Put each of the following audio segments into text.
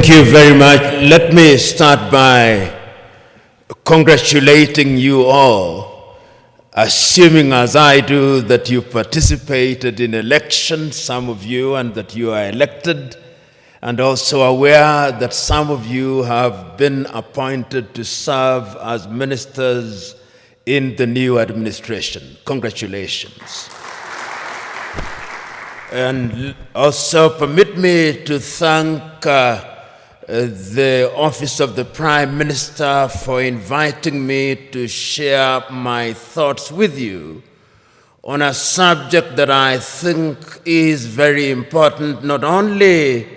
Thank you very much. Let me start by congratulating you all, assuming as I do that you participated in elections, some of you, and that you are elected, and also aware that some of you have been appointed to serve as ministers in the new administration. Congratulations. And also permit me to thank the Office of the Prime Minister for inviting me to share my thoughts with you on a subject that I think is very important, not only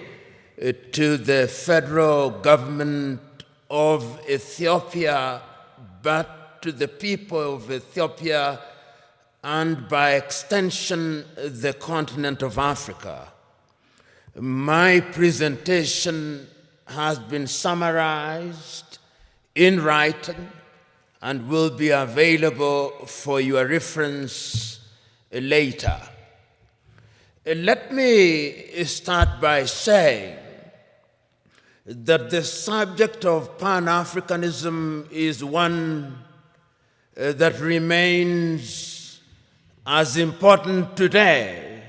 to the federal government of Ethiopia, but to the people of Ethiopia and by extension, the continent of Africa. My presentation has been summarized in writing and will be available for your reference later. Let me start by saying that the subject of Pan-Africanism is one that remains as important today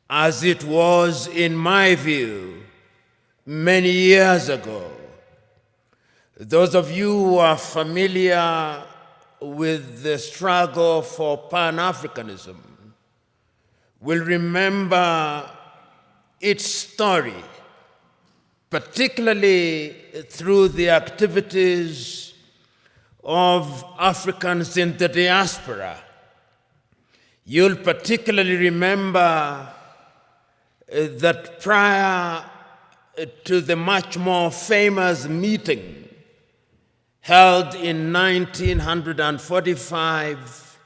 as it was, in my view, many years ago. Those of you who are familiar with the struggle for Pan-Africanism will remember its story, particularly through the activities of Africans in the diaspora. You'll particularly remember that prior to the much more famous meeting held in 1945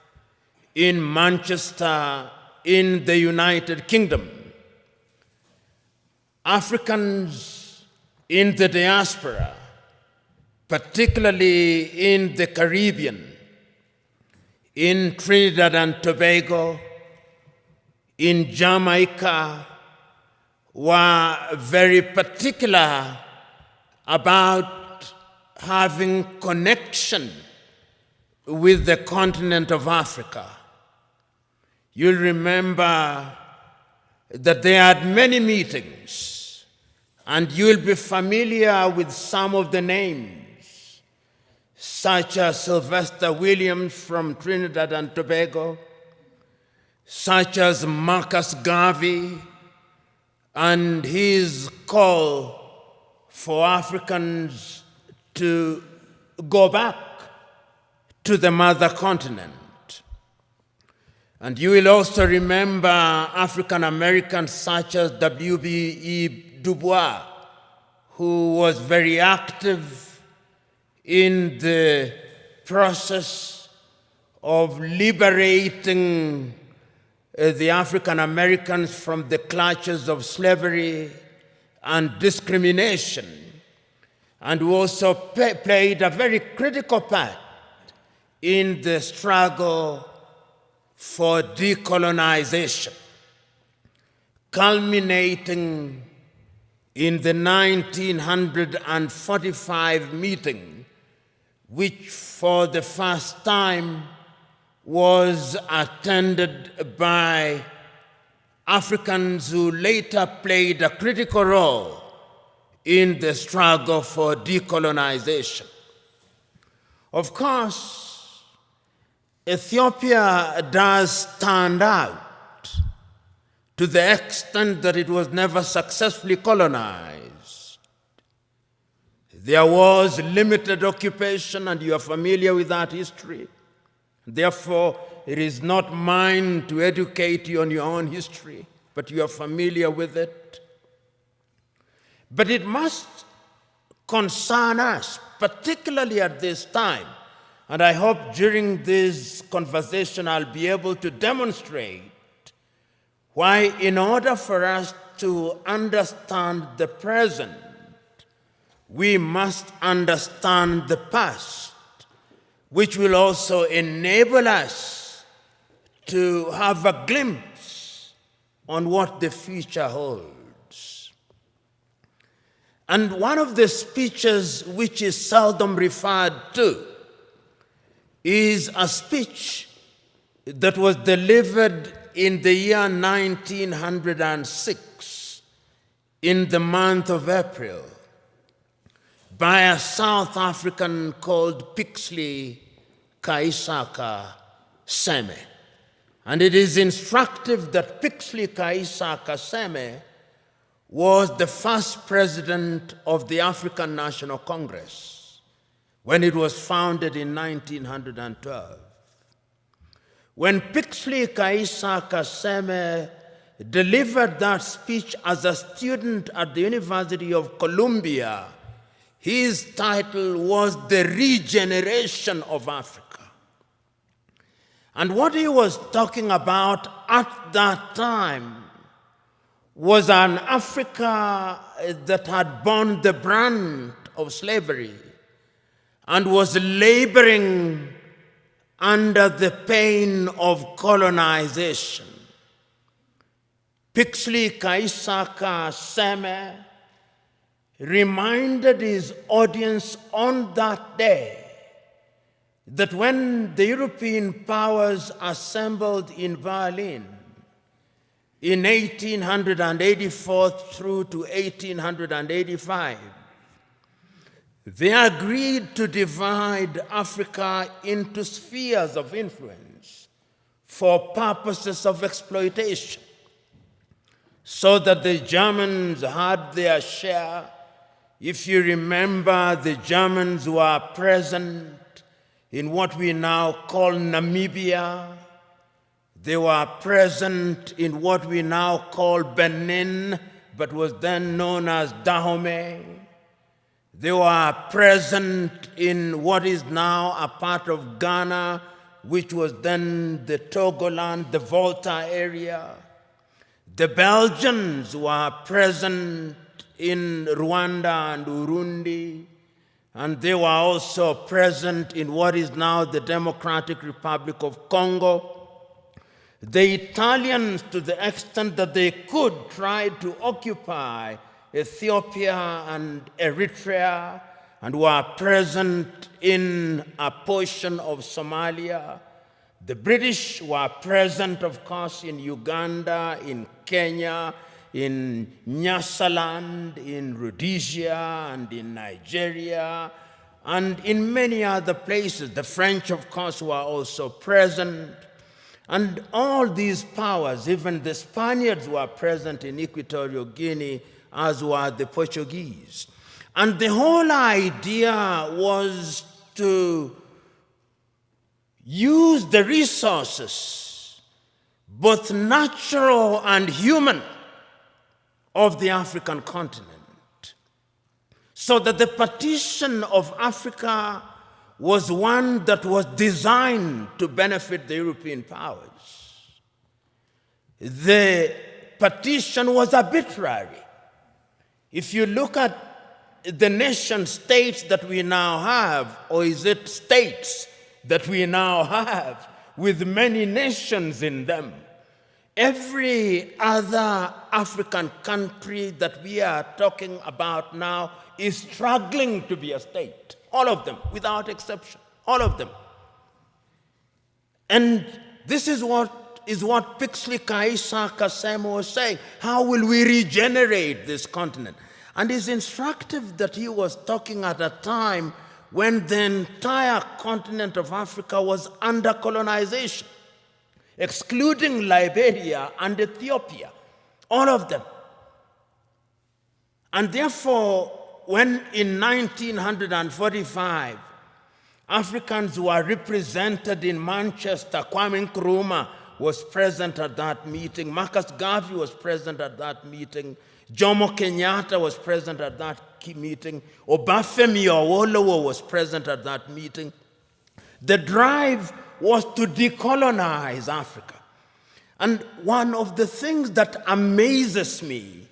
in Manchester in the United Kingdom, Africans in the diaspora, particularly in the Caribbean, in Trinidad and Tobago, in Jamaica, were very particular about having connection with the continent of Africa. You'll remember that they had many meetings, and you'll be familiar with some of the names, such as Sylvester Williams from Trinidad and Tobago, such as Marcus Garvey and his call for Africans to go back to the mother continent. And you will also remember African Americans such as W.B.E. Du Bois, who was very active in the process of liberating the African Americans from the clutches of slavery and discrimination, and who also played a very critical part in the struggle for decolonization, culminating in the 1945 meeting, which for the first time was attended by Africans who later played a critical role in the struggle for decolonization. Of course, Ethiopia does stand out to the extent that it was never successfully colonized. There was limited occupation, and you are familiar with that history. Therefore, it is not mine to educate you on your own history, but you are familiar with it. But it must concern us, particularly at this time, and I hope during this conversation I'll be able to demonstrate why, in order for us to understand the present, we must understand the past, which will also enable us to have a glimpse on what the future holds. And one of the speeches which is seldom referred to is a speech that was delivered in the year 1906 in the month of April by a South African called Pixley Kaisaka Seme. And it is instructive that Pixley Kaisaka Seme was the first president of the African National Congress when it was founded in 1912. When Pixley Kaisaka Seme delivered that speech as a student at the University of Columbia, his title was The Regeneration of Africa. And what he was talking about at that time was an Africa that had borne the brunt of slavery and was laboring under the pain of colonization. Pixley Kaisaka Seme reminded his audience on that day that when the European powers assembled in Berlin in 1884 through to 1885, they agreed to divide Africa into spheres of influence for purposes of exploitation, so that the Germans had their share. If you remember, the Germans were present in what we now call Namibia. They were present in what we now call Benin, but was then known as Dahomey. They were present in what is now a part of Ghana, which was then the Togoland, the Volta area. The Belgians were present in Rwanda and Urundi, and they were also present in what is now the Democratic Republic of Congo. The Italians, to the extent that they could, tried to occupy Ethiopia and Eritrea and were present in a portion of Somalia. The British were present, of course, in Uganda, in Kenya, in Nyasaland, in Rhodesia, and in Nigeria, and in many other places. The French, of course, were also present. And all these powers, even the Spaniards, were present in Equatorial Guinea, as were the Portuguese. And the whole idea was to use the resources, both natural and human, of the African continent, so that the partition of Africa was one that was designed to benefit the European powers. The partition was arbitrary. If you look at the nation states that we now have, or is it states that we now have with many nations in them, every other African country that we are talking about now is struggling to be a state. All of them, without exception, all of them. And this is what Pixley Kaisaka Seme was saying. How will we regenerate this continent? And it's instructive that he was talking at a time when the entire continent of Africa was under colonization, excluding Liberia and Ethiopia, all of them. And therefore, when in 1945, Africans were represented in Manchester, Kwame Nkrumah was present at that meeting, Marcus Garvey was present at that meeting, Jomo Kenyatta was present at that meeting, Obafemi Awolowo was present at that meeting. The drive was to decolonize Africa. And one of the things that amazes me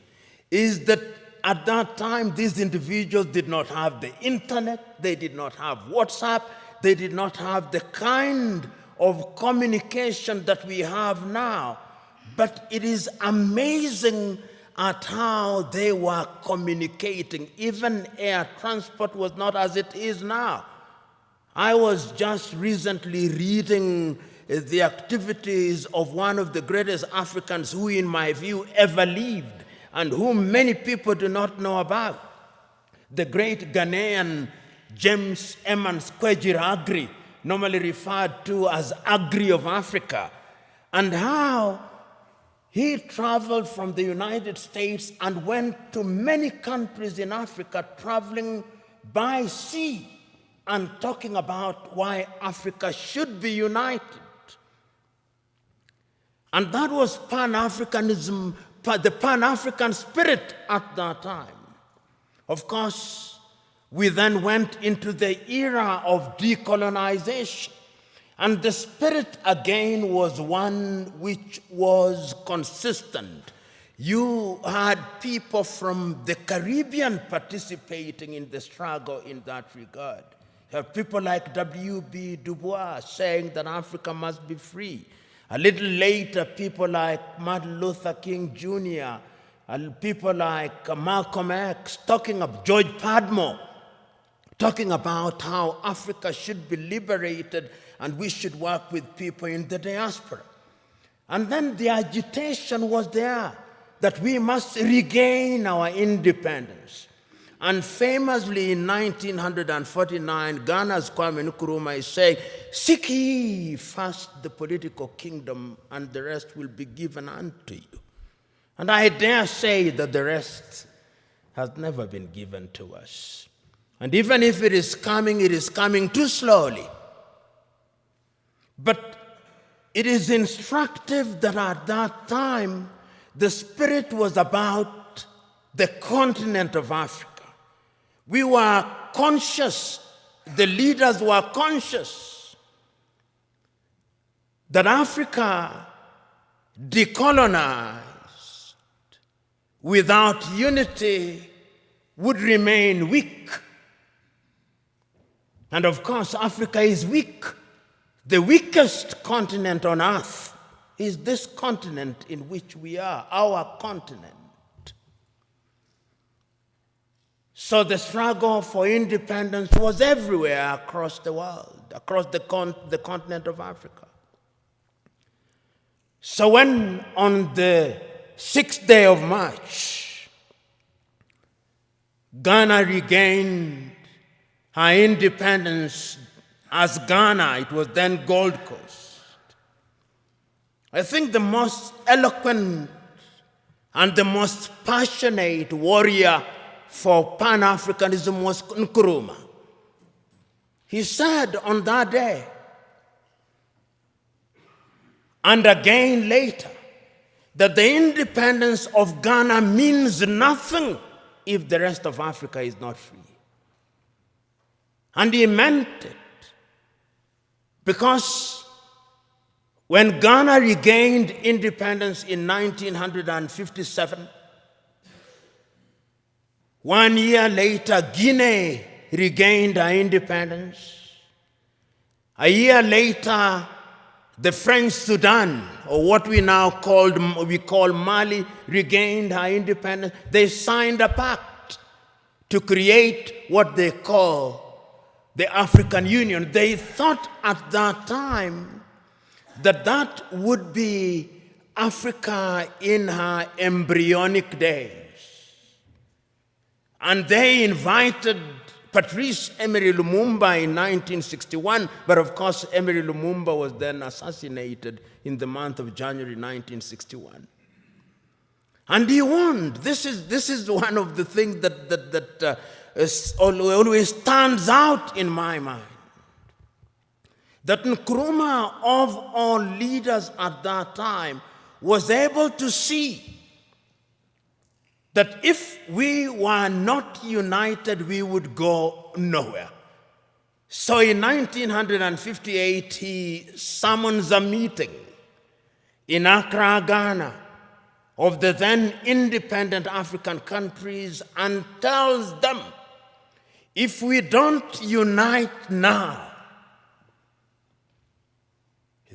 is that at that time, these individuals did not have the internet, they did not have WhatsApp, they did not have the kind of communication that we have now. But it is amazing at how they were communicating. Even air transport was not as it is now. I was just recently reading the activities of one of the greatest Africans who, in my view, ever lived, and whom many people do not know about. The great Ghanaian James Emmons Kwegyir Agri, normally referred to as Agri of Africa, and how he traveled from the United States and went to many countries in Africa, traveling by sea and talking about why Africa should be united. And that was Pan-Africanism, the Pan-African spirit at that time. Of course, we then went into the era of decolonization. And the spirit again was one which was consistent. You had people from the Caribbean participating in the struggle in that regard. You have people like W.B. Du Bois saying that Africa must be free. A little later, people like Martin Luther King Jr., and people like Malcolm X, talking of George Padmore, talking about how Africa should be liberated and we should work with people in the diaspora. And then the agitation was there that we must regain our independence. And famously in 1949, Ghana's Kwame Nkrumah is saying, "Seek ye first the political kingdom, and the rest will be given unto you." And I dare say that the rest has never been given to us. And even if it is coming too slowly. But it is instructive that at that time, the spirit was about the continent of Africa. We were conscious, the leaders were conscious, that Africa decolonized without unity would remain weak. And of course, Africa is weak. The weakest continent on earth is this continent in which we are, our continent. So the struggle for independence was everywhere across the world, across the continent of Africa. So when on the 6th day of March, Ghana regained her independence as Ghana, it was then Gold Coast. I think the most eloquent and the most passionate warrior for Pan-Africanism was Nkrumah. He said on that day, and again later, that the independence of Ghana means nothing if the rest of Africa is not free. And he meant it. Because when Ghana regained independence in 1957, 1 year later, Guinea regained her independence. A year later, the French Sudan, or what we now call Mali, regained her independence. They signed a pact to create what they call the African Union. They thought at that time that that would be Africa in her embryonic days. And they invited Patrice Emery Lummba in 1961, but of course Emery Lummba was then assassinated in the month of January 1961. And he warned. This is one of the things that always stands out in my mind. That Nkrumah, of all leaders at that time, was able to see that if we were not united, we would go nowhere. So in 1958, he summons a meeting in Accra, Ghana, of the then independent African countries and tells them, if we don't unite now,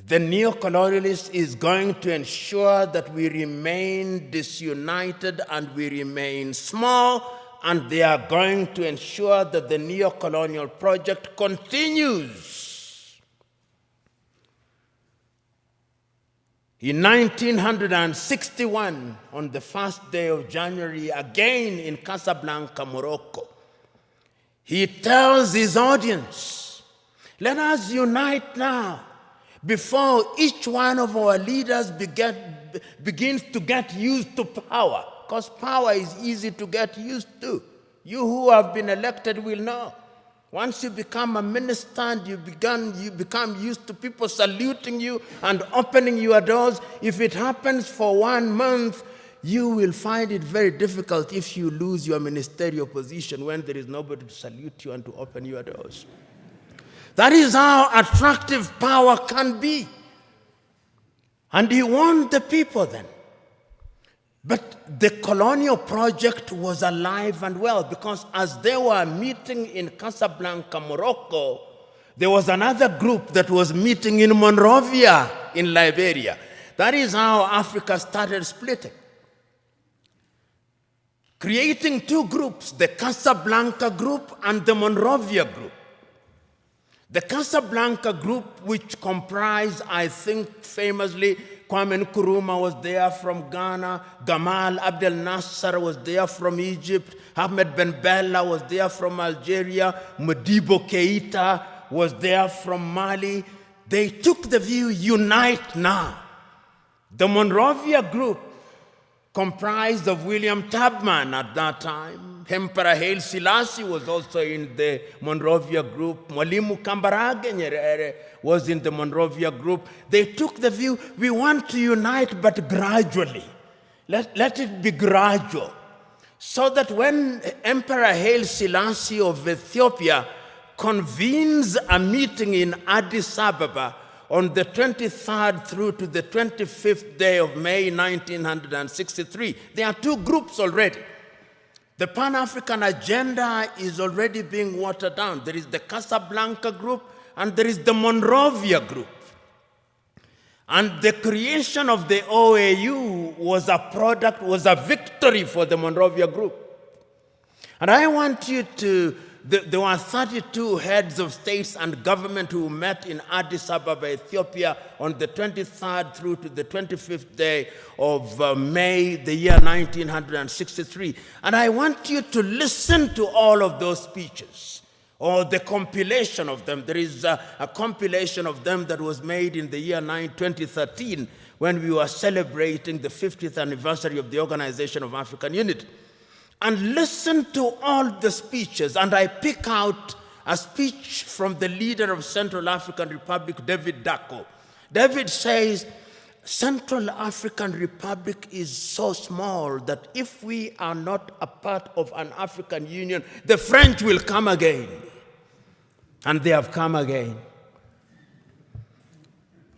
The neo-colonialist is going to ensure that we remain disunited and we remain small, and they are going to ensure that the neo-colonial project continues. In 1961, on the first day of January, again in Casablanca, Morocco, he tells his audience, let us unite now before each one of our leaders begins to get used to power. Because power is easy to get used to. You who have been elected will know. Once you become a minister and you become used to people saluting you and opening your doors, if it happens for 1 month, you will find it very difficult if you lose your ministerial position when there is nobody to salute you and to open your doors. That is how attractive power can be. And he warned the people then. But the colonial project was alive and well, because as they were meeting in Casablanca, Morocco, there was another group that was meeting in Monrovia in Liberia. That is how Africa started splitting, creating two groups, the Casablanca group and the Monrovia group. The Casablanca group, which comprised, I think, famously, Kwame Nkrumah was there from Ghana, Gamal Abdel Nasser was there from Egypt, Ahmed Ben Bella was there from Algeria, Modibo Keita was there from Mali. They took the view, unite now. The Monrovia group, comprised of William Tubman at that time. Emperor Haile Selassie was also in the Monrovia group. Mwalimu Kambarage Nyerere was in the Monrovia group. They took the view, we want to unite, but gradually. Let it be gradual. So that when Emperor Haile Selassie of Ethiopia convenes a meeting in Addis Ababa on the 23rd through to the 25th day of May 1963. There are two groups already. The Pan-African agenda is already being watered down. There is the Casablanca group and there is the Monrovia group. And the creation of the OAU was a victory for the Monrovia group. And I want you to, there were 32 heads of states and government who met in Addis Ababa, Ethiopia on the 23rd through to the 25th day of May, the year 1963. And I want you to listen to all of those speeches, or the compilation of them. There is a compilation of them that was made in the year 2013 when we were celebrating the 50th anniversary of the Organization of African Unity. And listen to all the speeches, and I pick out a speech from the leader of Central African Republic, David Dacko. David says, Central African Republic is so small that if we are not a part of an African Union, the French will come again. And they have come again.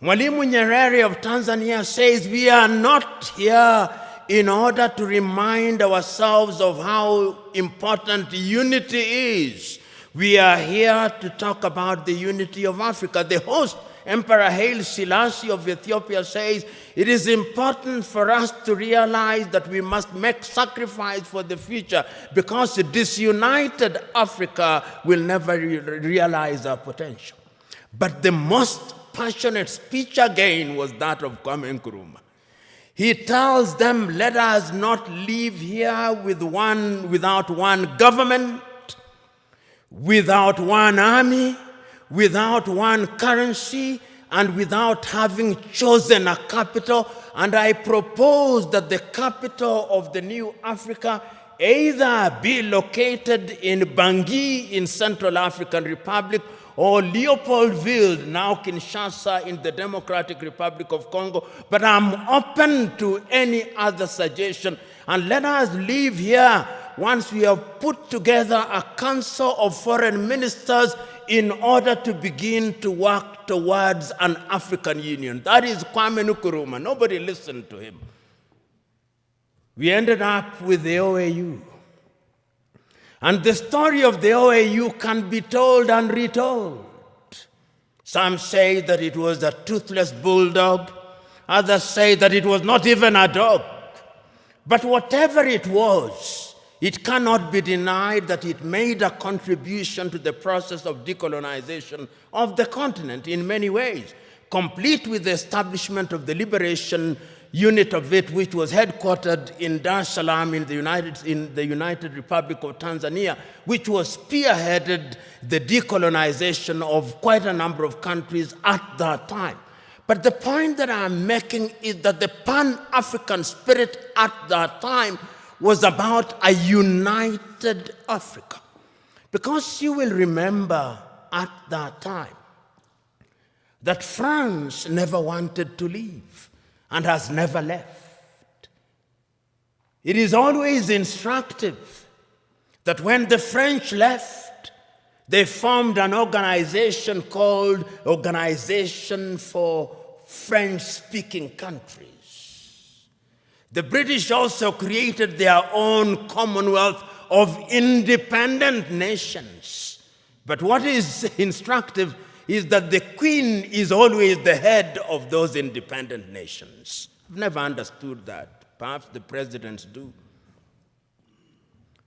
Mwalimu Nyerere of Tanzania says, we are not here in order to remind ourselves of how important unity is. We are here to talk about the unity of Africa. The host, Emperor Haile Selassie of Ethiopia, says, it is important for us to realize that we must make sacrifice for the future, because a disunited Africa will never realize our potential. But the most passionate speech again was that of Kwame Nkrumah. He tells them, let us not live here without one government, without one army, without one currency, and without having chosen a capital. And I propose that the capital of the new Africa either be located in Bangui in Central African Republic, or Leopoldville, now Kinshasa, in the Democratic Republic of Congo. But I'm open to any other suggestion. And let us live here once we have put together a council of foreign ministers in order to begin to work towards an African Union. That is Kwame Nkrumah. Nobody listened to him. We ended up with the OAU. And the story of the OAU can be told and retold. Some say that it was a toothless bulldog. Others say that it was not even a dog. But whatever it was, it cannot be denied that it made a contribution to the process of decolonization of the continent in many ways, complete with the establishment of the liberation unit of it, which was headquartered in Dar es Salaam in the United Republic of Tanzania, which was spearheaded the decolonization of quite a number of countries at that time. But the point that I'm making is that the Pan-African spirit at that time was about a united Africa. Because you will remember at that time that France never wanted to leave and has never left. It is always instructive that when the French left, they formed an organization called Organization for French-Speaking Countries. The British also created their own Commonwealth of Independent Nations. But what is instructive is that the Queen is always the head of those independent nations. I've never understood that. Perhaps the presidents do.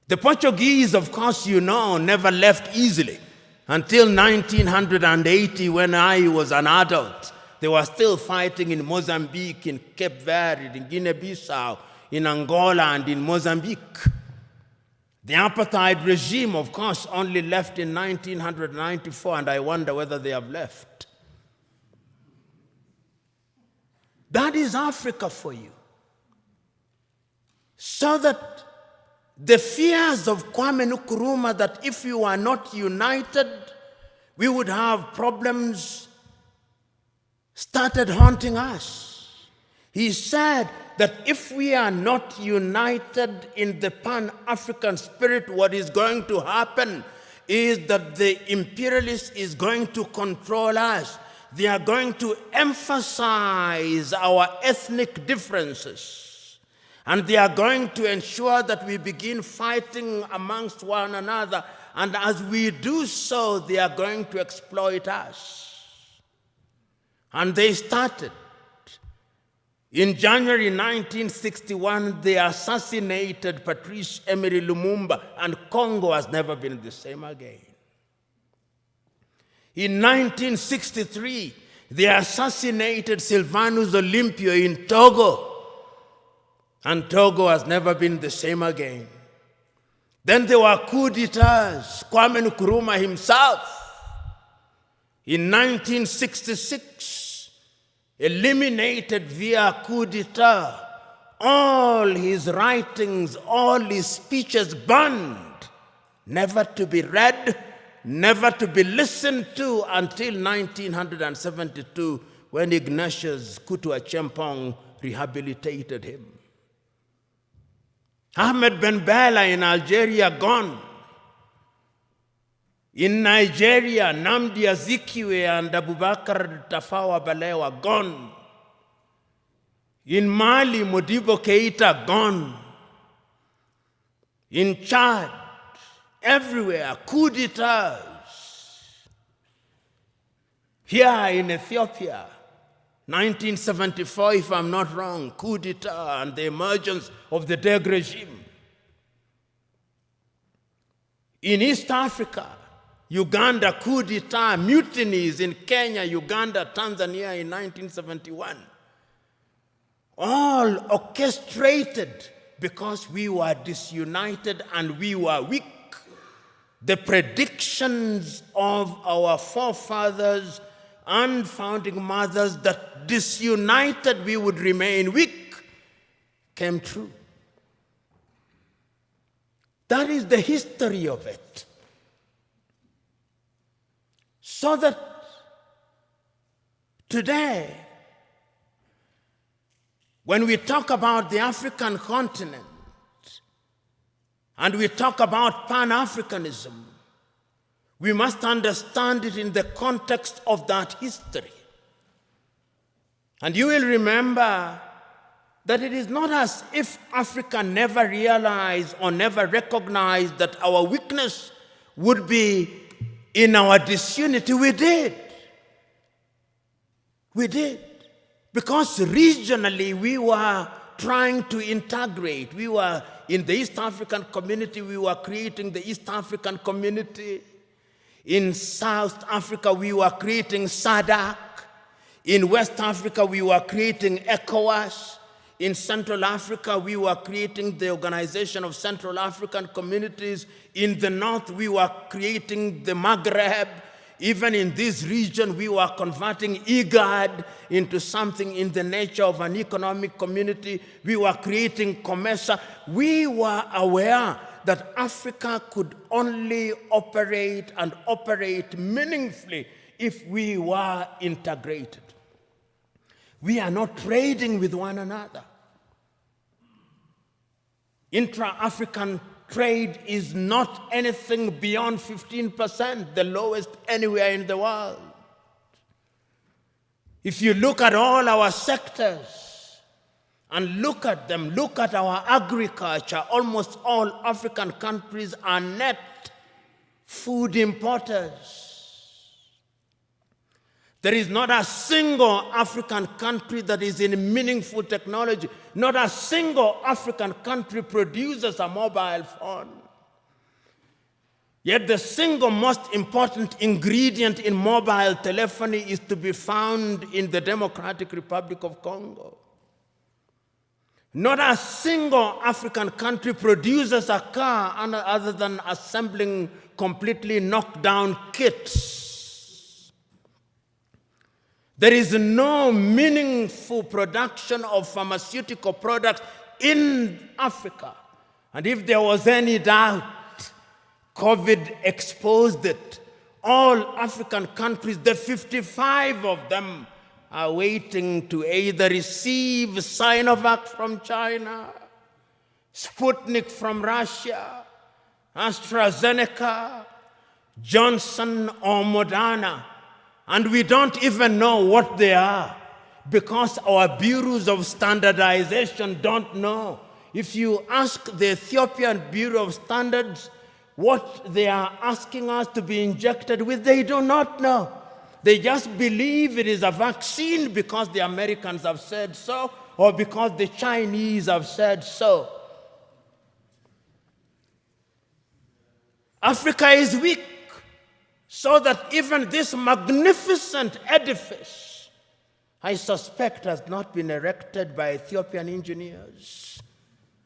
The Portuguese, of course, you know, never left easily. Until 1980, when I was an adult, they were still fighting in Mozambique, in Cape Verde, in Guinea-Bissau, in Angola, and in Mozambique. The apartheid regime, of course, only left in 1994, and I wonder whether they have left. That is Africa for you. So that the fears of Kwame Nkrumah that if you are not united, we would have problems, started haunting us. He said that if we are not united in the Pan-African spirit, what is going to happen is that the imperialists is going to control us. They are going to emphasize our ethnic differences. And they are going to ensure that we begin fighting amongst one another. And as we do so, they are going to exploit us. And they started. In January 1961, they assassinated Patrice Emery Lummba, and Congo has never been the same again. In 1963, they assassinated Sylvanus Olympio in Togo, and Togo has never been the same again. Then there were coup d'etats. Kwame Nkrumah himself, in 1966, eliminated via coup d'etat, all his writings, all his speeches banned, never to be read, never to be listened to until 1972, when Ignatius Kutu Acheampong rehabilitated him. Ahmed Ben Bella in Algeria, gone. In Nigeria, Nnamdi Azikiwe and Abubakar Tafawa Balewa, gone. In Mali, Modibo Keita, gone. In Chad, everywhere, coup d'etats. Here in Ethiopia, 1974, if I'm not wrong, coup d'etat and the emergence of the Derg regime. In East Africa, Uganda, coup d'etat, mutinies in Kenya, Uganda, Tanzania in 1971. All orchestrated because we were disunited and we were weak. The predictions of our forefathers and founding mothers that disunited we would remain weak came true. That is the history of it. So that today, when we talk about the African continent and we talk about Pan-Africanism, we must understand it in the context of that history. And you will remember that it is not as if Africa never realized or never recognized that our weakness would be in our disunity. We did. We did. Because regionally we were trying to integrate. We were in the East African community, we were creating the East African community. In South Africa, we were creating SADC. In West Africa, we were creating ECOWAS. In Central Africa, we were creating the Organization of Central African Communities. In the North, we were creating the Maghreb. Even in this region, we were converting IGAD into something in the nature of an economic community. We were creating COMESA. We were aware that Africa could only operate and operate meaningfully if we were integrated. We are not trading with one another. Intra-African trade is not anything beyond 15%, the lowest anywhere in the world. If you look at all our sectors and look at them, look at our agriculture, almost all African countries are net food importers. There is not a single African country that is in meaningful technology. Not a single African country produces a mobile phone. Yet the single most important ingredient in mobile telephony is to be found in the Democratic Republic of Congo. Not a single African country produces a car other than assembling completely knocked down kits. There is no meaningful production of pharmaceutical products in Africa. And if there was any doubt, COVID exposed it. All African countries, the 55 of them, are waiting to either receive Sinovac from China, Sputnik from Russia, AstraZeneca, Johnson or Moderna. And we don't even know what they are because our bureaus of standardization don't know. If you ask the Ethiopian Bureau of Standards what they are asking us to be injected with, they do not know. They just believe it is a vaccine because the Americans have said so or because the Chinese have said so. Africa is weak. So that even this magnificent edifice, I suspect, has not been erected by Ethiopian engineers.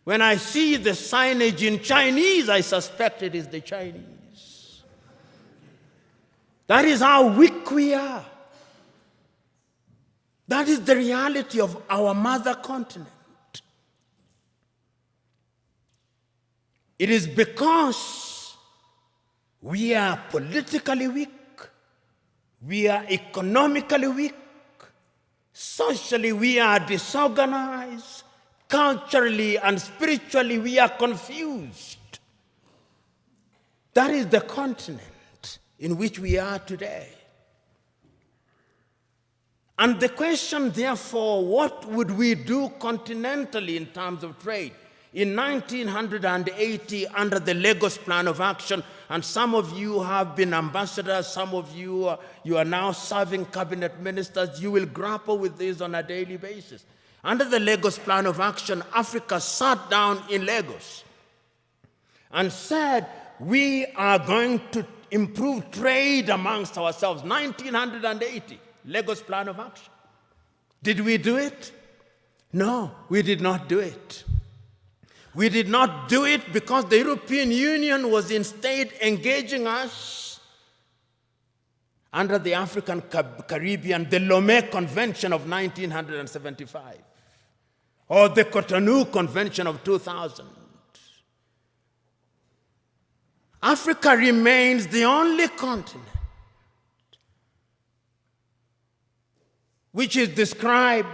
When I see the signage in Chinese, I suspect it is the Chinese. That is how weak we are. That is the reality of our mother continent. It is because we are politically weak, we are economically weak, socially we are disorganized, culturally and spiritually we are confused. That is the continent in which we are today. And the question, therefore, what would we do continentally in terms of trade? In 1980, under the Lagos Plan of Action, and some of you have been ambassadors, some of you are now serving cabinet ministers, you will grapple with this on a daily basis. Under the Lagos Plan of Action, Africa sat down in Lagos and said, we are going to improve trade amongst ourselves. 1980, Lagos Plan of Action. Did we do it? No, we did not do it. We did not do it because the European Union was instead engaging us under the African Caribbean, the Lomé Convention of 1975, or the Cotonou Convention of 2000. Africa remains the only continent which is described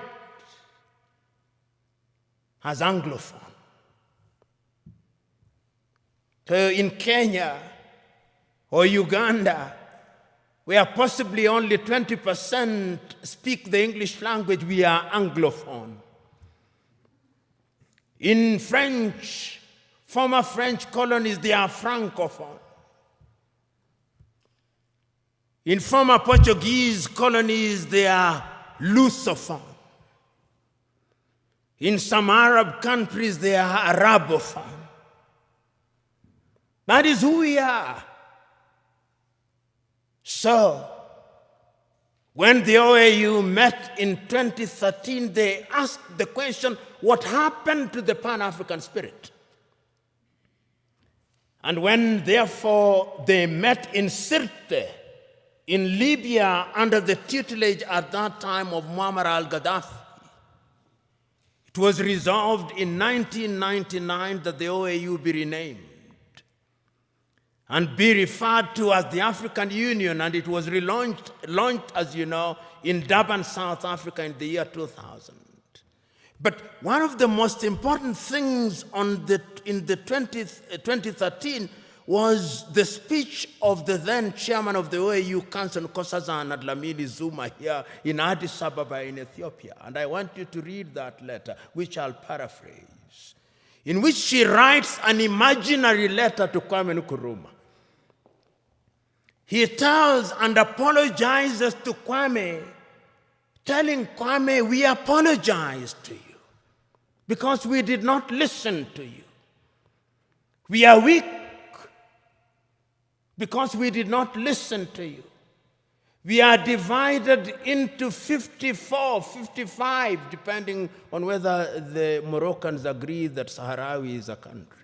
as Anglophone. So in Kenya or Uganda, where possibly only 20% speak the English language, we are Anglophone. In French, former French colonies, they are Francophone. In former Portuguese colonies, they are Lusophone. In some Arab countries, they are Arabophone. That is who we are. So, when the OAU met in 2013, they asked the question, what happened to the Pan-African spirit? And when, therefore, they met in Sirte, in Libya, under the tutelage at that time of Muammar al-Gaddafi, it was resolved in 1999 that the OAU be renamed and be referred to as the African Union, and it was launched, as you know, in Durban, South Africa in the year 2000. But one of the most important things in the 2013 was the speech of the then chairman of the OAU Council, Nkosazana Dlamini Zuma, here in Addis Ababa in Ethiopia. And I want you to read that letter, which I'll paraphrase, in which she writes an imaginary letter to Kwame Nkrumah. He tells and apologizes to Kwame, telling Kwame, we apologize to you because we did not listen to you. We are weak because we did not listen to you. We are divided into 54, 55, depending on whether the Moroccans agree that Sahrawi is a country.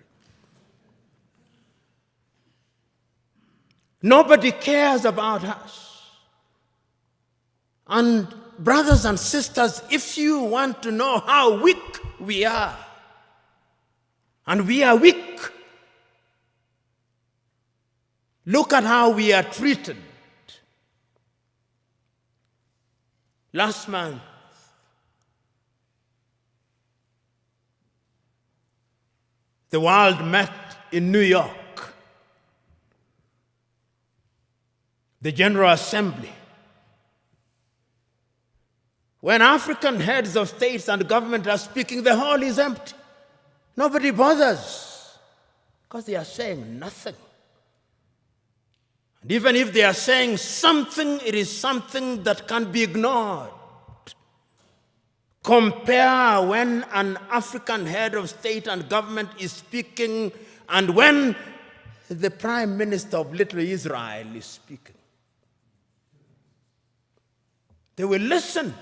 Nobody cares about us. And brothers and sisters, if you want to know how weak we are, and we are weak, look at how we are treated. Last month, the world met in New York. The General Assembly. When African heads of states and government are speaking, the hall is empty. Nobody bothers because they are saying nothing. And even if they are saying something, it is something that can be ignored. Compare when an African head of state and government is speaking and when the Prime Minister of Little Israel is speaking. They will listen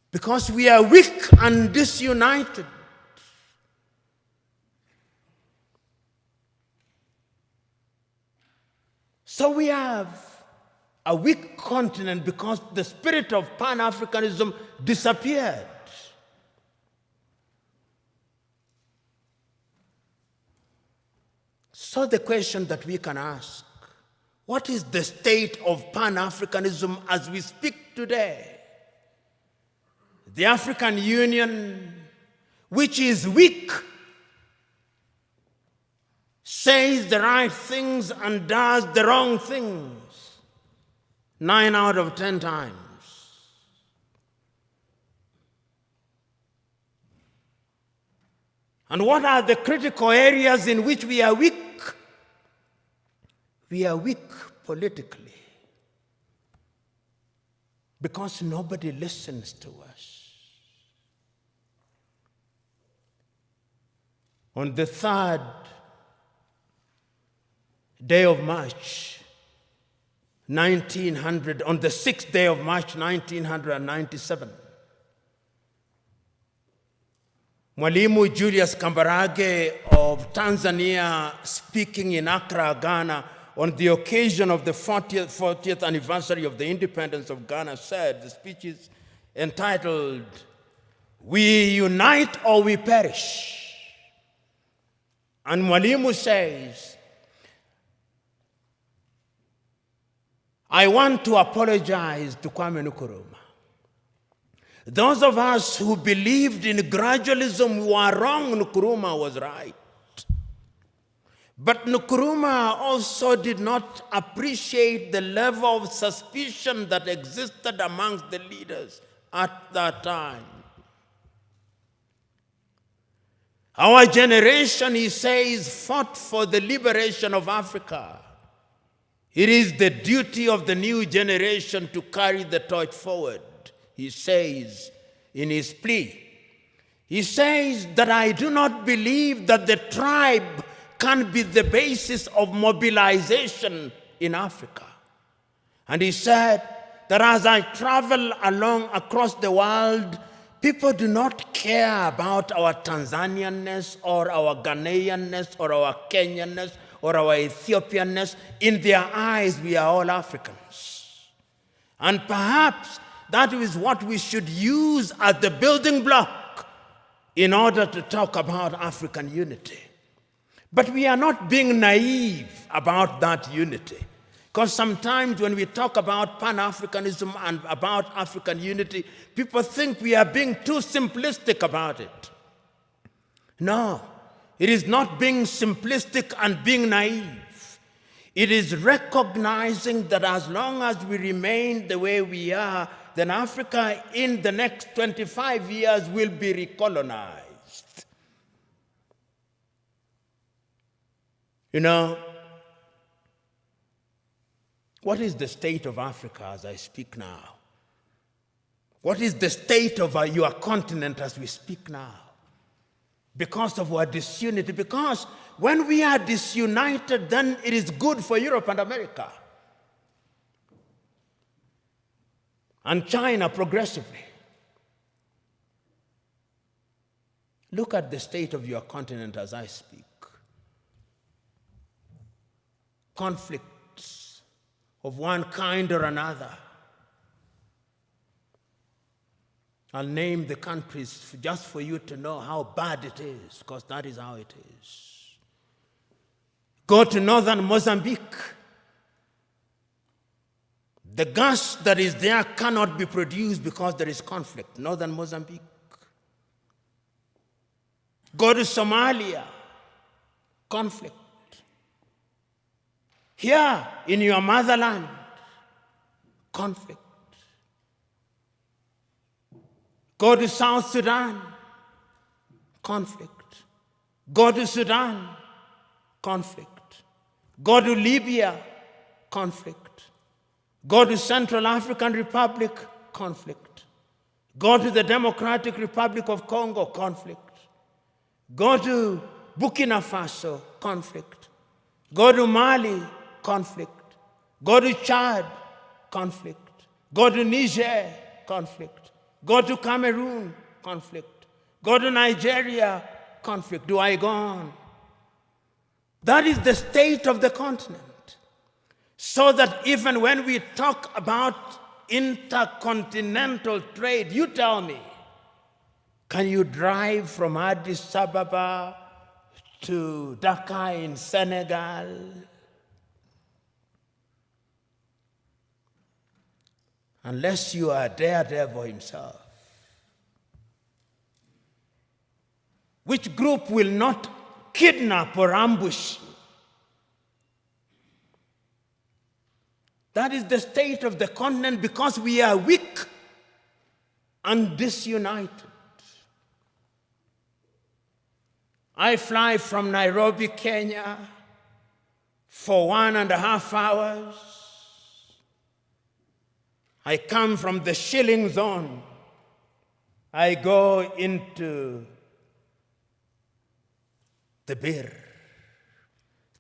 because we are weak and disunited. So we have a weak continent because the spirit of Pan-Africanism disappeared. So the question that we can ask, what is the state of Pan-Africanism as we speak today? The African Union, which is weak, says the right things and does the wrong things 9 out of 10 times. And what are the critical areas in which we are weak? We are weak politically because nobody listens to us. On the 3rd day of March, 1900, on the 6th day of March, 1997, Mwalimu Julius Kambarage of Tanzania, speaking in Accra, Ghana, on the occasion of the 40th anniversary of the independence of Ghana, said, the speech is entitled, "We Unite or We Perish." And Mwalimu says, I want to apologize to Kwame Nkrumah. Those of us who believed in gradualism were wrong. Nkrumah was right. But Nkrumah also did not appreciate the level of suspicion that existed amongst the leaders at that time. Our generation, he says, fought for the liberation of Africa It is the duty of the new generation to carry the torch forward, he says in his plea. He says that I do not believe that the tribe can be the basis of mobilization in Africa. And he said that as I travel along across the world, people do not care about our Tanzanianness or our Ghanaianness or our Kenyanness or our Ethiopianness. In their eyes, we are all Africans. And perhaps that is what we should use as the building block in order to talk about African unity. But we are not being naive about that unity. Because sometimes when we talk about Pan-Africanism and about African unity, people think we are being too simplistic about it. No, it is not being simplistic and being naive. It is recognizing that as long as we remain the way we are, then Africa in the next 25 years will be recolonized. You know, what is the state of Africa as I speak now? What is the state of your continent as we speak now? Because of our disunity. Because when we are disunited, then it is good for Europe and America. And China progressively. Look at the state of your continent as I speak. Conflicts of one kind or another. I'll name the countries just for you to know how bad it is, because that is how it is. Go to northern Mozambique. The gas that is there cannot be produced because there is conflict. Northern Mozambique. Go to Somalia. Conflict. Here in your motherland, conflict. Go to South Sudan, conflict. Go to Sudan, conflict. Go to Libya, conflict. Go to Central African Republic, conflict. Go to the Democratic Republic of Congo, conflict. Go to Burkina Faso, conflict. Go to Mali, conflict. Go to Chad, conflict. Go to Niger, conflict. Go to Cameroon, conflict. Go to Nigeria, conflict. Do I go on? That is the state of the continent. So that even when we talk about intercontinental trade, you tell me, can you drive from Addis Ababa to Dakar in Senegal? Unless you are Daredevil himself. Which group will not kidnap or ambush you? That is the state of the continent because we are weak and disunited. I fly from Nairobi, Kenya for 1.5 hours. I come from the shilling zone. I go into the birr.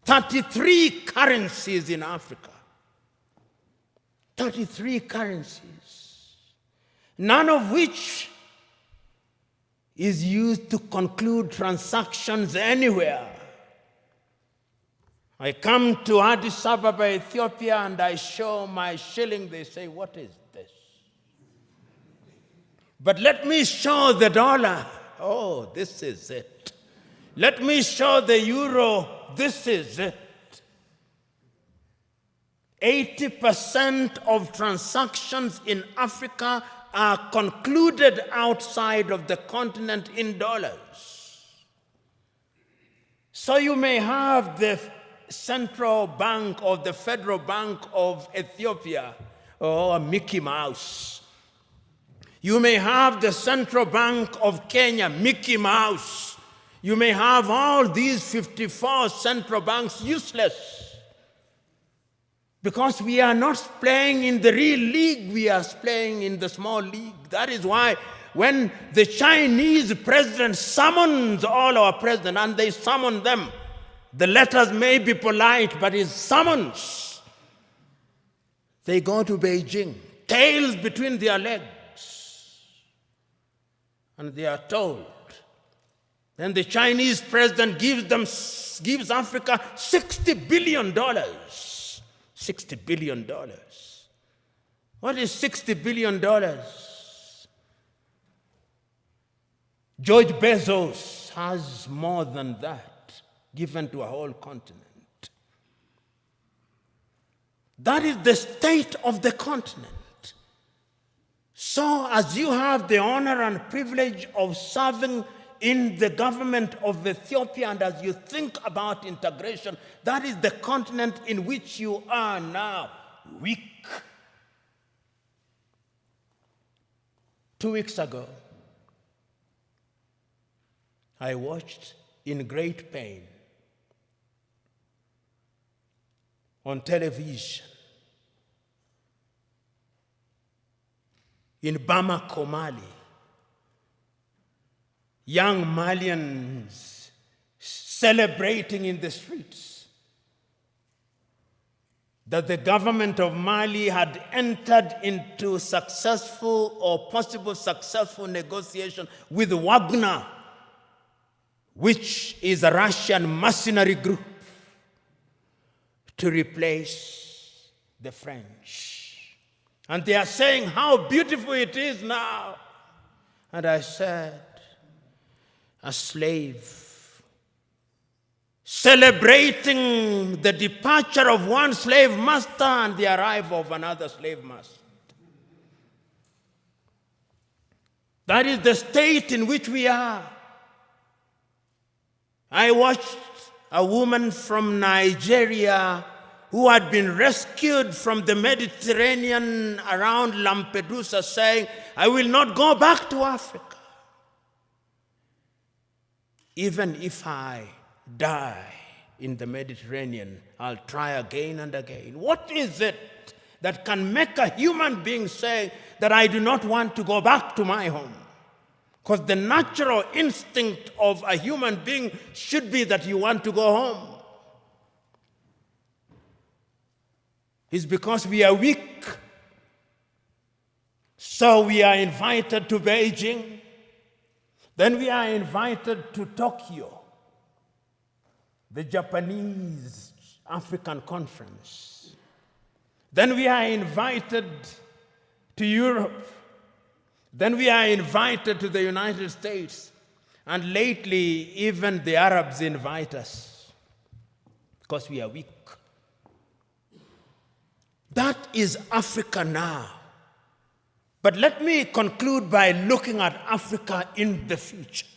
33 currencies in Africa. 33 currencies. None of which is used to conclude transactions anywhere. I come to Addis Ababa, Ethiopia, and I show my shilling. They say, what is this? But let me show the dollar. Oh, this is it. Let me show the euro. This is it. 80% of transactions in Africa are concluded outside of the continent in dollars. So you may have the Central Bank or the Federal Bank of Ethiopia, or Mickey Mouse. You may have the Central Bank of Kenya, Mickey Mouse. You may have all these 54 central banks useless. Because we are not playing in the real league, we are playing in the small league. That is why when the Chinese president summons all our presidents, and they summon them, the letters may be polite, but it's summons. They go to Beijing, tails between their legs, and they are told. Then the Chinese president gives Africa $60 billion. $60 billion. What is $60 billion? George Bezos has more than that given to a whole continent. That is the state of the continent. So, as you have the honor and privilege of serving in the government of Ethiopia, and as you think about integration, that is the continent in which you are now weak. 2 weeks ago, I watched in great pain on television in Bamako, Mali, young Malians celebrating in the streets that the government of Mali had entered into successful or possible successful negotiation with Wagner, which is a Russian mercenary group, to replace the French. And they are saying how beautiful it is now. And I said, a slave celebrating the departure of one slave master and the arrival of another slave master. That is the state in which we are. I watched a woman from Nigeria who had been rescued from the Mediterranean around Lampedusa saying, I will not go back to Africa. Even if I die in the Mediterranean, I'll try again and again. What is it that can make a human being say that I do not want to go back to my home? Because the natural instinct of a human being should be that you want to go home. It's because we are weak. So we are invited to Beijing. Then we are invited to Tokyo, the Japanese African Conference. Then we are invited to Europe. Then we are invited to the United States. And lately, even the Arabs invite us because we are weak. That is Africa now. But let me conclude by looking at Africa in the future.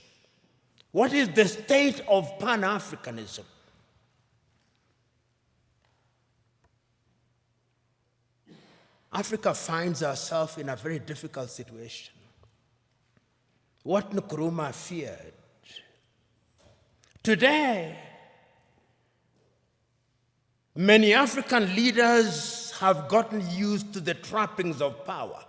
What is the state of Pan-Africanism? Africa finds herself in a very difficult situation. What Nkrumah feared. Today, many African leaders have gotten used to the trappings of power.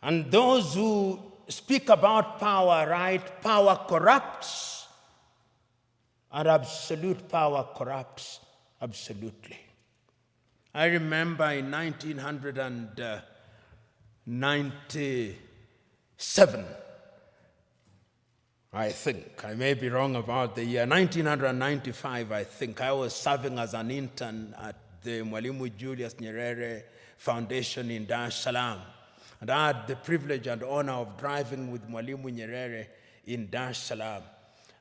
And those who speak about power, right? Power corrupts, and absolute power corrupts absolutely. I remember in 1997, I think, I may be wrong about the year, 1995, I think, I was serving as an intern at the Mwalimu Julius Nyerere Foundation in Dar es Salaam. And I had the privilege and honor of driving with Mwalimu Nyerere in Dar es Salaam.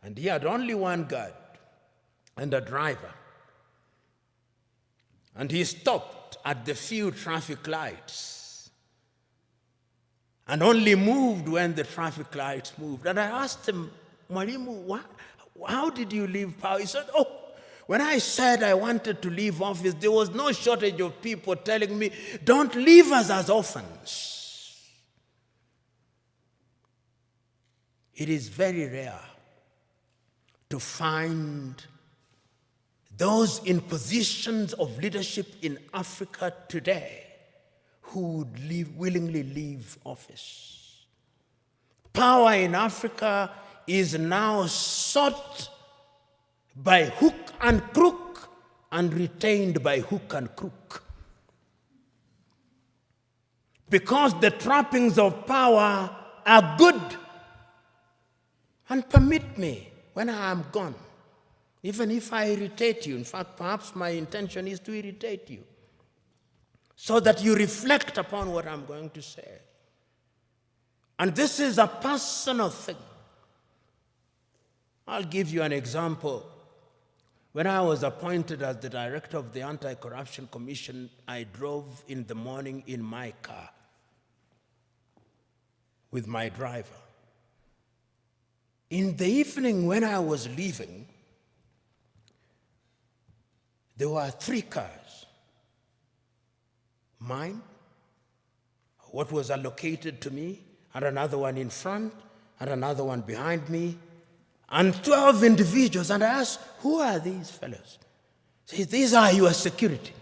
And he had only one guard and a driver. And he stopped at the few traffic lights and only moved when the traffic lights moved. And I asked him, Mwalimu, how did you leave power? He said, when I said I wanted to leave office, there was no shortage of people telling me, don't leave us as orphans. It is very rare to find those in positions of leadership in Africa today who would willingly leave office. Power in Africa is now sought by hook and crook and retained by hook and crook. Because the trappings of power are good. And permit me, when I am gone, even if I irritate you, in fact, perhaps my intention is to irritate you, so that you reflect upon what I'm going to say. And this is a personal thing. I'll give you an example. When I was appointed as the director of the Anti-Corruption Commission, I drove in the morning in my car with my driver. In the evening when I was leaving, there were 3 cars. Mine, what was allocated to me, and another one in front, and another one behind me, and 12 individuals. And I asked, who are these fellows? He said, these are your security.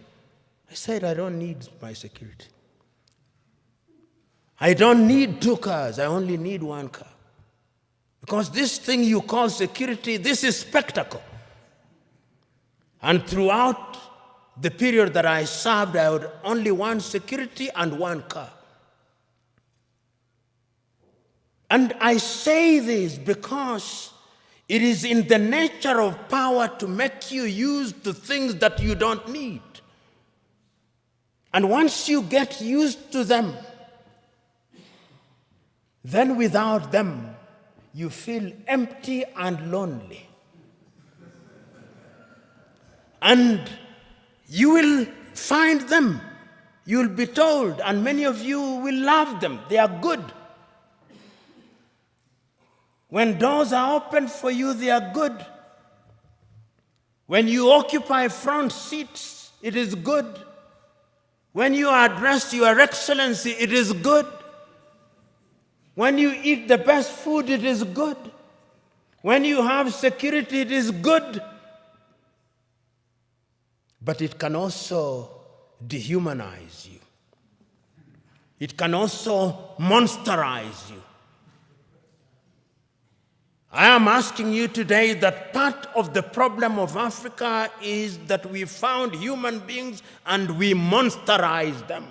I said, I don't need my security. I don't need 2 cars, I only need 1 car. Because this thing you call security, this is spectacle. And throughout the period that I served, I had only 1 security and 1 car. And I say this because it is in the nature of power to make you use the things that you don't need. And once you get used to them, then without them, you feel empty and lonely. And you will find them. You'll be told, and many of you will love them. They are good. When doors are opened for you, they are good. When you occupy front seats, it is good. When you are addressed, Your Excellency, it is good. When you eat the best food, it is good. When you have security, it is good. But it can also dehumanize you. It can also monsterize you. I am asking you today that part of the problem of Africa is that we found human beings and we monsterize them.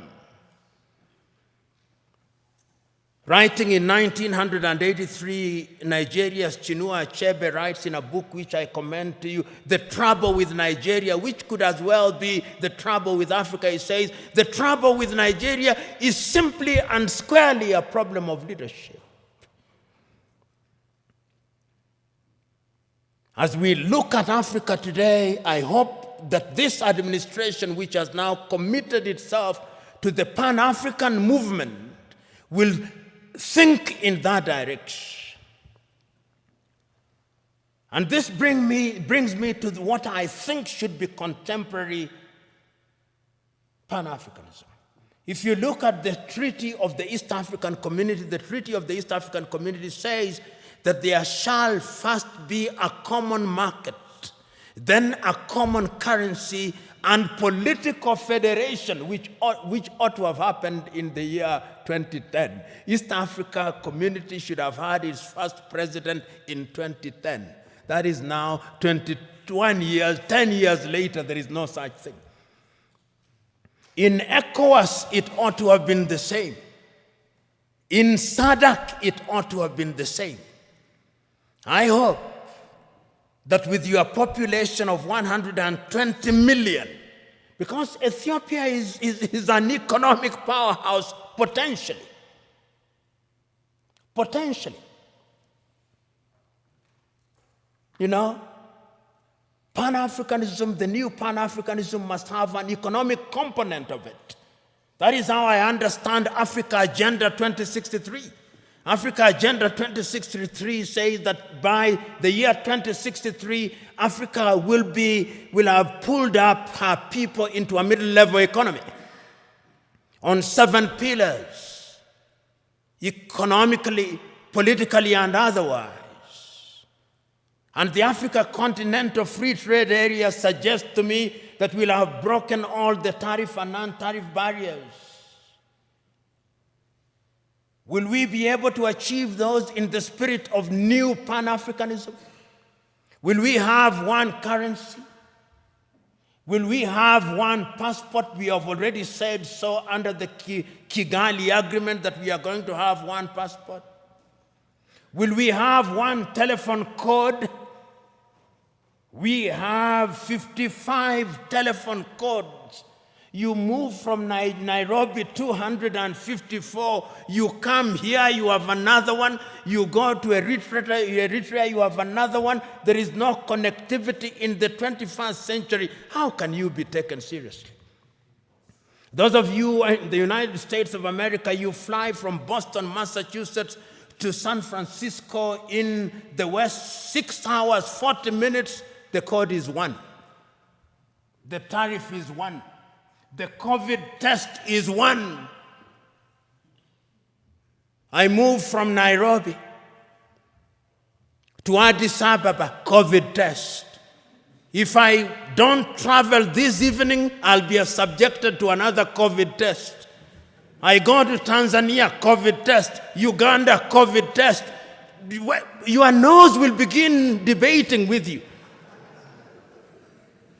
Writing in 1983, Nigeria's Chinua Achebe writes in a book which I commend to you, The Trouble with Nigeria, which could as well be the trouble with Africa. He says, the trouble with Nigeria is simply and squarely a problem of leadership. As we look at Africa today, I hope that this administration, which has now committed itself to the Pan-African movement, will think in that direction. And this brings me to what I think should be contemporary Pan-Africanism. If you look at the Treaty of the East African Community, the Treaty of the East African Community says that there shall first be a common market, then a common currency, and political federation, which ought to have happened in the year 2010. East Africa Community should have had its first president in 2010. That is now 21 years, 10 years later, there is no such thing. In ECOWAS, it ought to have been the same. In SADC, it ought to have been the same. I hope that with your population of 120 million, because Ethiopia is an economic powerhouse potentially. You know, Pan-Africanism, the new Pan-Africanism must have an economic component of it. That is how I understand Africa Agenda 2063. Africa Agenda 2063 says that by the year 2063, Africa will have pulled up her people into a middle-level economy on 7 pillars, economically, politically, and otherwise. And the Africa Continental Free Trade Area suggests to me that we'll have broken all the tariff and non-tariff barriers. Will we be able to achieve those in the spirit of new Pan-Africanism? Will we have one currency? Will we have one passport? We have already said so under the Kigali Agreement that we are going to have one passport. Will we have one telephone code? We have 55 telephone codes. You move from Nairobi 254, you come here, you have another one, you go to Eritrea, you have another one. There is no connectivity in the 21st century. How can you be taken seriously? Those of you in the United States of America, you fly from Boston, Massachusetts to San Francisco in the West, 6 hours, 40 minutes, the code is 1. The tariff is 1. The COVID test is 1. I moved from Nairobi to Addis Ababa, COVID test. If I don't travel this evening, I'll be subjected to another COVID test. I go to Tanzania, COVID test. Uganda, COVID test. Your nose will begin debating with you.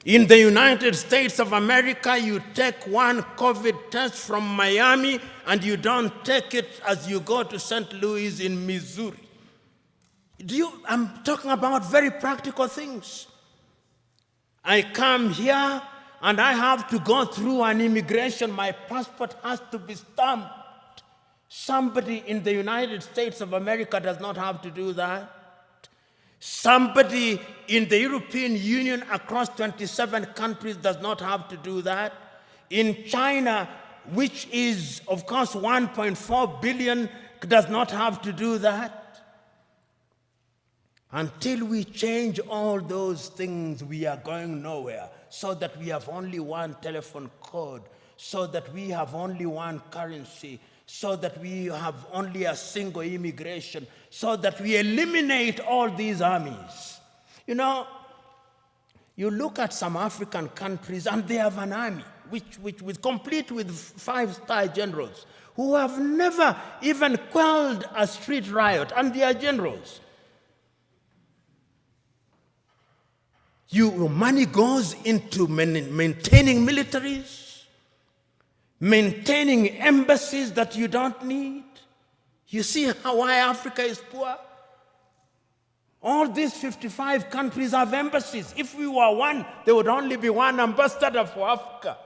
In the United States of America, you take one COVID test from Miami and you don't take it as you go to St. Louis in Missouri. I'm talking about very practical things. I come here and I have to go through an immigration. My passport has to be stamped. Somebody in the United States of America does not have to do that. Somebody in the European Union across 27 countries does not have to do that. In China, which is, of course, 1.4 billion, does not have to do that. Until we change all those things, we are going nowhere, so that we have only one telephone code, so that we have only one currency, so that we have only a single immigration, so that we eliminate all these armies. You know, you look at some African countries and they have an army, which complete with 5-star generals, who have never even quelled a street riot, and they are generals. Your money goes into maintaining militaries, maintaining embassies that you don't need. You see why Africa is poor? All these 55 countries have embassies. If we were one, there would only be one ambassador for Africa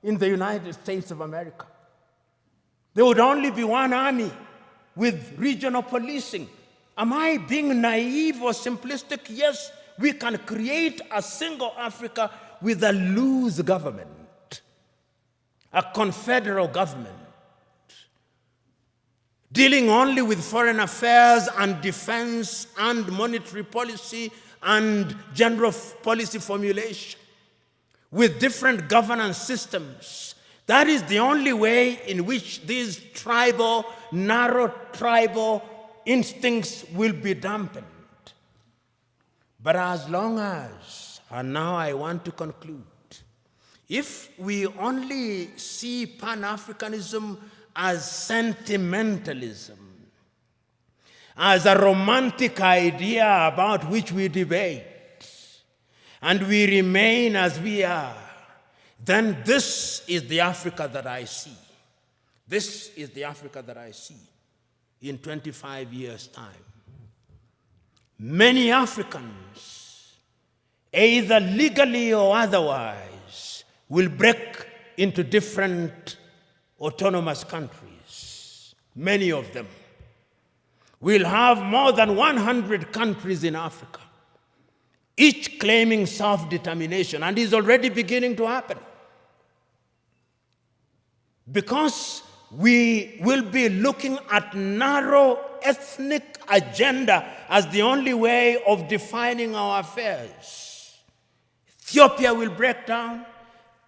in the United States of America. There would only be one army with regional policing. Am I being naive or simplistic? Yes, we can create a single Africa with a loose government. A confederal government, dealing only with foreign affairs and defense and monetary policy and general policy formulation, with different governance systems. That is the only way in which these narrow tribal instincts will be dampened. But as long as, and now I want to conclude, if we only see Pan-Africanism as sentimentalism, as a romantic idea about which we debate, and we remain as we are, then this is the Africa that I see. This is the Africa that I see in 25 years' time. Many Africans, either legally or otherwise, will break into different autonomous countries. Many of them. We'll have more than 100 countries in Africa, each claiming self-determination, and is already beginning to happen. Because we will be looking at narrow ethnic agenda as the only way of defining our affairs. Ethiopia will break down.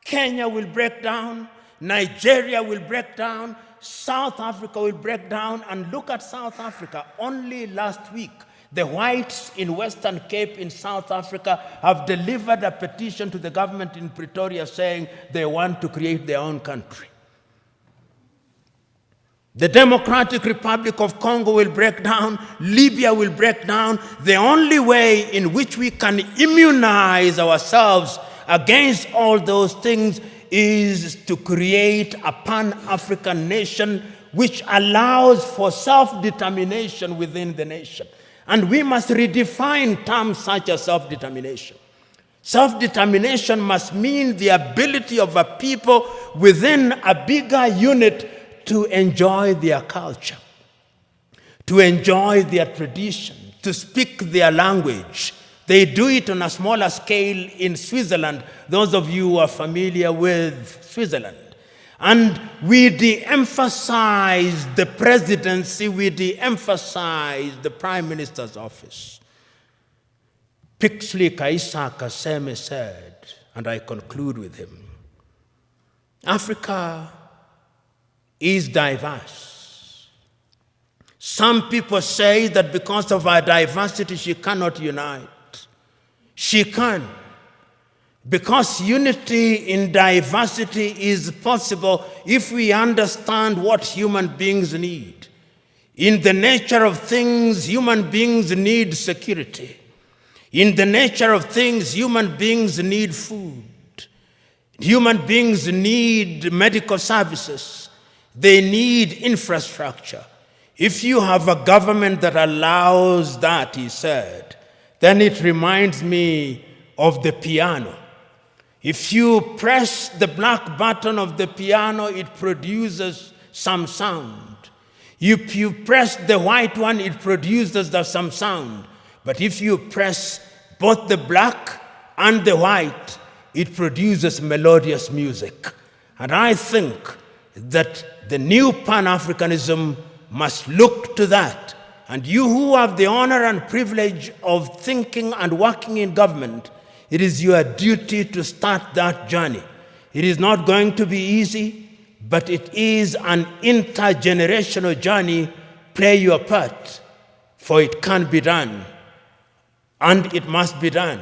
Kenya will break down, Nigeria will break down, South Africa will break down. And look at South Africa. Only last week, The whites in Western Cape in South Africa have delivered a petition to the government in Pretoria saying they want to create their own country. The Democratic Republic of Congo will break down. Libya will break down. The only way in which we can immunize ourselves against all those things is to create a Pan-African nation which allows for self-determination within the nation. And we must redefine terms such as self-determination. Self-determination must mean the ability of a people within a bigger unit to enjoy their culture, to enjoy their tradition, to speak their language. They do it on a smaller scale in Switzerland, those of you who are familiar with Switzerland. And we de-emphasize the presidency, we de-emphasize the prime minister's office. Pixley Kaisa Kaseme said, and I conclude with him, Africa is diverse. Some people say that because of our diversity, she cannot unite. She can. Because unity in diversity is possible if we understand what human beings need. In the nature of things, human beings need security. In the nature of things, human beings need food. Human beings need medical services. They need infrastructure. If you have a government that allows that, he said, then it reminds me of the piano. If you press the black button of the piano, it produces some sound. If you press the white one, it produces some sound. But if you press both the black and the white, it produces melodious music. And I think that the new Pan-Africanism must look to that. And you who have the honor and privilege of thinking and working in government, it is your duty to start that journey. It is not going to be easy, but it is an intergenerational journey. Play your part, for it can be done, and it must be done.